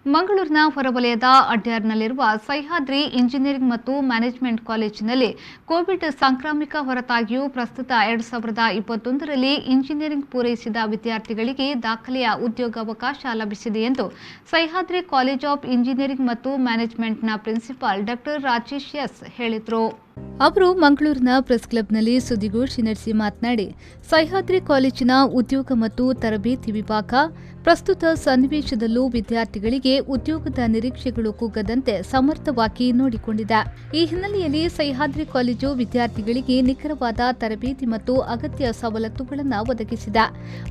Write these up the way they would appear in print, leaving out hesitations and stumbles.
ಮಂಗಳೂರಿನ ಹೊರವಲಯದ ಅಡ್ಯಾರ್ನಲ್ಲಿರುವ ಸಹ್ಯಾದ್ರಿ ಇಂಜಿನಿಯರಿಂಗ್ ಮತ್ತು ಮ್ಯಾನೇಜ್ಮೆಂಟ್ ಕಾಲೇಜಿನಲ್ಲಿ ಕೋವಿಡ್ ಸಾಂಕ್ರಾಮಿಕ ಹೊರತಾಗಿಯೂ ಪ್ರಸ್ತುತ 2021ರಲ್ಲಿ ಇಂಜಿನಿಯರಿಂಗ್ ಪೂರೈಸಿದ ವಿದ್ಯಾರ್ಥಿಗಳಿಗೆ ದಾಖಲೆಯ ಉದ್ಯೋಗಾವಕಾಶ ಲಭಿಸಿದೆ ಎಂದು ಸಹ್ಯಾದ್ರಿ ಕಾಲೇಜ್ ಆಫ್ ಇಂಜಿನಿಯರಿಂಗ್ ಮತ್ತು ಮ್ಯಾನೇಜ್ಮೆಂಟ್ನ ಪ್ರಿನ್ಸಿಪಾಲ್ ಡಾ ರಾಜೇಶ್ ಎಸ್ ಹೇಳಿದರು. ಅವರು ಮಂಗಳೂರಿನ ಪ್ರೆಸ್ ಕ್ಲಬ್ನಲ್ಲಿ ಸುದ್ದಿಗೋಷ್ಠಿ ನಡೆಸಿ ಮಾತನಾಡಿ, ಸಹ್ಯಾದ್ರಿ ಕಾಲೇಜಿನ ಉದ್ಯೋಗ ಮತ್ತು ತರಬೇತಿ ವಿಭಾಗ ಪ್ರಸ್ತುತ ಸನ್ನಿವೇಶದಲ್ಲೂ ವಿದ್ಯಾರ್ಥಿಗಳಿಗೆ ಉದ್ಯೋಗದ ನಿರೀಕ್ಷೆಗಳು ಕುಗ್ಗದಂತೆ ಸಮರ್ಥವಾಗಿ ನೋಡಿಕೊಂಡಿದೆ. ಈ ಹಿನ್ನೆಲೆಯಲ್ಲಿ ಸಹ್ಯಾದ್ರಿ ಕಾಲೇಜು ವಿದ್ಯಾರ್ಥಿಗಳಿಗೆ ನಿಖರವಾದ ತರಬೇತಿ ಮತ್ತು ಅಗತ್ಯ ಸವಲತ್ತುಗಳನ್ನು ಒದಗಿಸಿದೆ.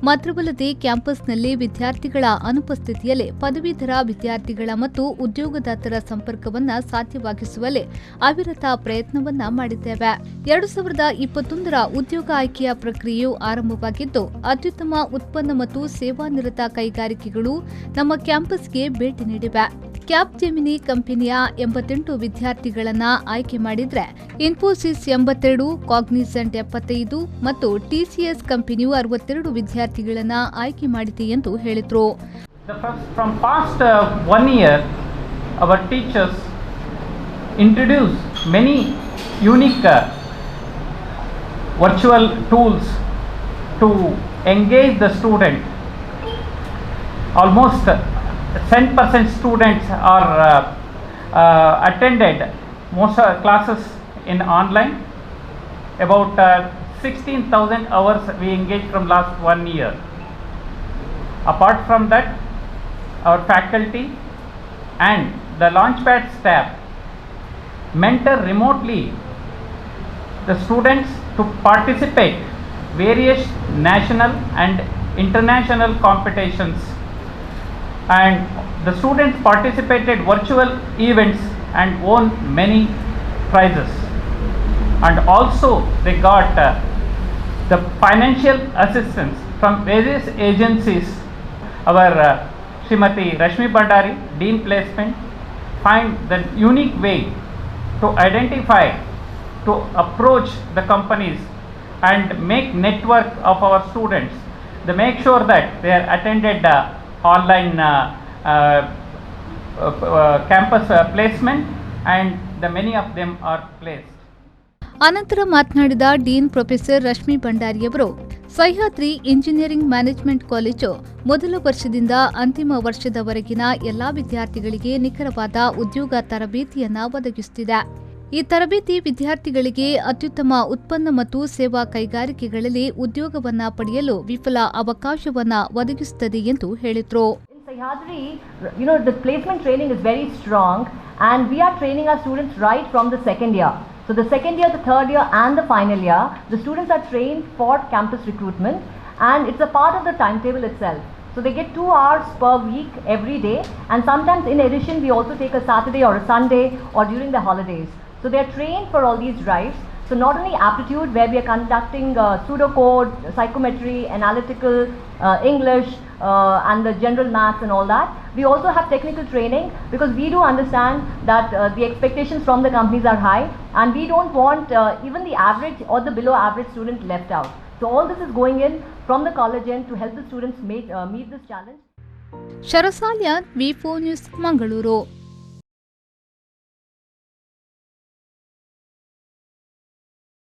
ಮಾತ್ರವಲ್ಲದೆ ಕ್ಯಾಂಪಸ್ನಲ್ಲಿ ವಿದ್ಯಾರ್ಥಿಗಳ ಅನುಪಸ್ಥಿತಿಯಲ್ಲಿ ಪದವೀಧರ ವಿದ್ಯಾರ್ಥಿಗಳ ಮತ್ತು ಉದ್ಯೋಗದಾತರ ಸಂಪರ್ಕವನ್ನು ಸಾಧ್ಯವಾಗಿಸುವಲ್ಲಿ ಅವಿರತ ಪ್ರಯತ್ನವನ್ನು ಮಾಡಿದ್ದೇವೆ. 2021ರ ಉದ್ಯೋಗ ಆಯ್ಕೆಯ ಪ್ರಕ್ರಿಯೆಯು ಆರಂಭವಾಗಿದ್ದು, ಅತ್ಯುತ್ತಮ ಉತ್ಪನ್ನ ಮತ್ತು ಸೇವಾ ನಿರತ ಕೈಗಾರಿಕೆಗಳು ನಮ್ಮ ಕ್ಯಾಂಪಸ್ಗೆ ಭೇಟಿ ನೀಡಿವೆ. ಕ್ಯಾಪ್ಜೆಮಿನಿ ಕಂಪನಿಯ 88 ವಿದ್ಯಾರ್ಥಿಗಳನ್ನ ಆಯ್ಕೆ ಮಾಡಿದ್ರೆ, ಇನ್ಫೋಸಿಸ್ 82, ಕಾಗ್ನಿಸೆಂಟ್ 75 ಮತ್ತು ಟಿಸಿಎಸ್ ಕಂಪನಿಯು 62 ವಿದ್ಯಾರ್ಥಿಗಳನ್ನ ಆಯ್ಕೆ ಮಾಡಿದೆ ಎಂದು ಹೇಳಿದರು. From past 1 year, our teachers introduced many unique virtual tools to engage the student. Almost 10% students are attended most classes in online. About 16,000 hours we engaged from last 1 year. Apart from that, our faculty and the Launchpad staff mentor remotely the students to participate various national and international competitions, and the students participated virtual events and won many prizes, and also they got the financial assistance from various agencies. Our Srimati Rashmi Bhandari, Dean Placement, find the unique way to identify, to approach the companies and make network of our students. They make sure that they are attended online campus placement, and the many of them are placed. ಅನಂತರ ಮಾತನಾಡಿದ dean professor Rashmi ಭಂಡಾರಿಯವರು, Sahyadri engineering management college ಮೊದಲ ವರ್ಷದಿಂದ ಅಂತಿಮ ವರ್ಷದವರೆಗಿನ ಎಲ್ಲಾ ವಿದ್ಯಾರ್ಥಿಗಳಿಗೆ ನಿಖರವಾದ ಉದ್ಯೋಗ ತರಬೇತಿಯನ್ನು ಒದಗಿಸುತ್ತಿದೆ. ಈ ತರಬೇತಿ ವಿದ್ಯಾರ್ಥಿಗಳಿಗೆ ಅತ್ಯುತ್ತಮ ಉತ್ಪನ್ನ ಮತ್ತು ಸೇವಾ ಕೈಗಾರಿಕೆಗಳಲ್ಲಿ ಉದ್ಯೋಗವನ್ನು ಪಡೆಯಲು ವಿಫಲ ಅವಕಾಶವನ್ನು ಒದಗಿಸುತ್ತದೆ ಎಂದು ಹೇಳಿದರು. Sahyadri, the placement training is very strong, and we are training our students right from the second year. So the second year, the third year and the final year, the students are trained for campus recruitment, and it's a part of the timetable itself. So they get 2 hours per week every day, and sometimes in addition we also take a Saturday or a Sunday or during the holidays. So they are trained for all these drives. So not only aptitude, where we are conducting pseudocode, psychometry, analytical, English, and the general maths and all that. We also have technical training, because we do understand that the expectations from the companies are high, and we don't want even the average or the below average student left out. So all this is going in from the college end to help the students meet this challenge. ಶರಸಾಲ್ಯ V4 news Mangaluru.